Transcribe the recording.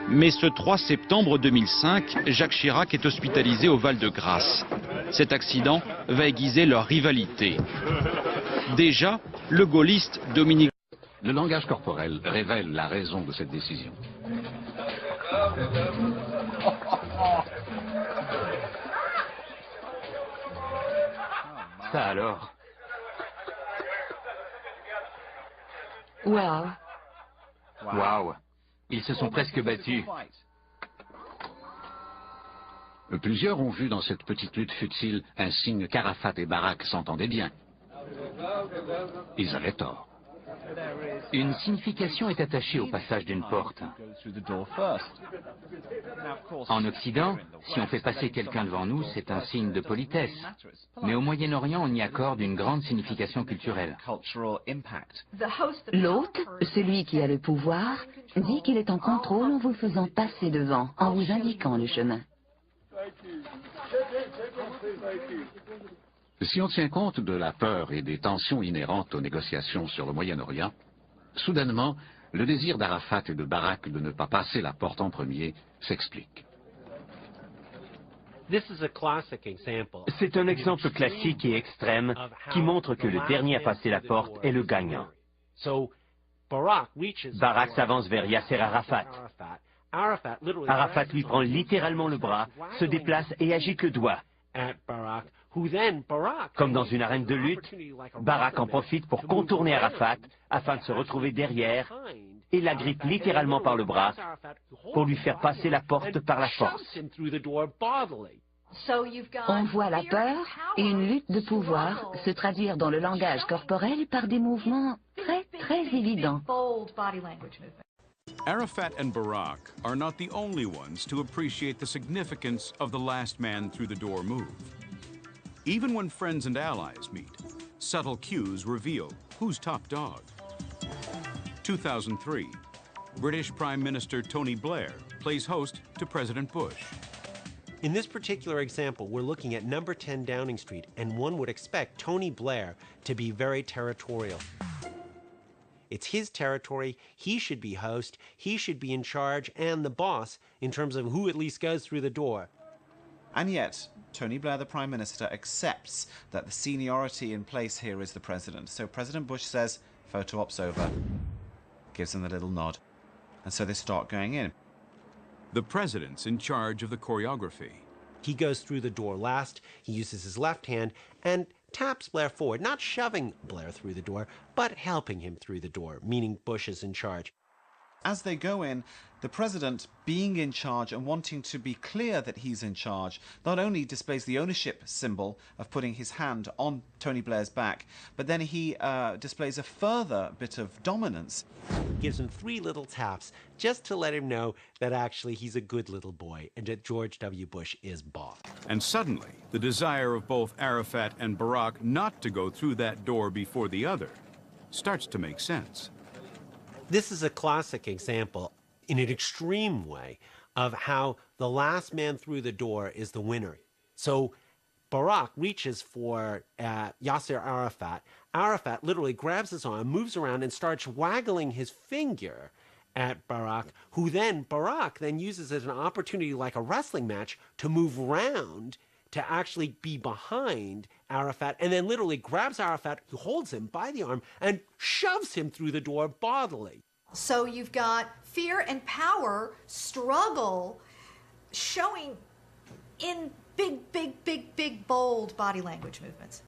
Mais ce 3 septembre 2005, Jacques Chirac est hospitalisé au Val-de-Grâce. Cet accident va aiguiser leur rivalité. Déjà, le gaulliste Dominique... Le langage corporel révèle la raison de cette décision. Ça alors? Wow. Waouh! Ils se sont presque battus. Plusieurs ont vu dans cette petite lutte futile un signe qu'Arafat et Barak s'entendaient bien. Ils avaient tort. Une signification est attachée au passage d'une porte. En Occident, si on fait passer quelqu'un devant nous, c'est un signe de politesse. Mais au Moyen-Orient, on y accorde une grande signification culturelle. L'hôte, celui qui a le pouvoir, dit qu'il est en contrôle en vous faisant passer devant, en vous indiquant le chemin. Si on tient compte de la peur et des tensions inhérentes aux négociations sur le Moyen-Orient, soudainement, le désir d'Arafat et de Barak de ne pas passer la porte en premier s'explique. C'est un exemple classique et extrême qui montre que le dernier à passer la porte est le gagnant. Barak s'avance vers Yasser Arafat. Arafat lui prend littéralement le bras, se déplace et agite le doigt. Comme dans une arène de lutte, Barak en profite pour contourner Arafat afin de se retrouver derrière et l'agrippe littéralement par le bras pour lui faire passer la porte par la force. On voit la peur et une lutte de pouvoir se traduire dans le langage corporel par des mouvements très évidents. Arafat and Barak are not the only ones to appreciate the significance of the last man through the door move. Even when friends and allies meet, subtle cues reveal who's top dog. 2003, British Prime Minister Tony Blair plays host to President Bush. In this particular example, we're looking at number 10 Downing Street, and one would expect Tony Blair to be very territorial. It's his territory, he should be host, he should be in charge and the boss in terms of who at least goes through the door. And yet, Tony Blair, the Prime Minister, accepts that the seniority in place here is the President. So President Bush says, photo op's over, gives them the little nod. And so they start going in. The President's in charge of the choreography. He goes through the door last, he uses his left hand and taps Blair forward, not shoving Blair through the door, but helping him through the door, meaning Bush is in charge. As they go in, the President, being in charge and wanting to be clear that he's in charge, not only displays the ownership symbol of putting his hand on Tony Blair's back, but then he displays a further bit of dominance. Gives him 3 little taps just to let him know that actually he's a good little boy and that George W. Bush is boss. And suddenly, the desire of both Arafat and Barak not to go through that door before the other starts to make sense. This is a classic example, in an extreme way, of how the last man through the door is the winner. So Barak reaches for Yasser Arafat. Arafat literally grabs his arm, moves around, and starts waggling his finger at Barak, Barak then uses it as an opportunity, like a wrestling match, to move around to actually be behind Arafat, and then literally grabs Arafat, who holds him by the arm, and shoves him through the door bodily. So you've got fear and power struggle showing in big, bold body language movements.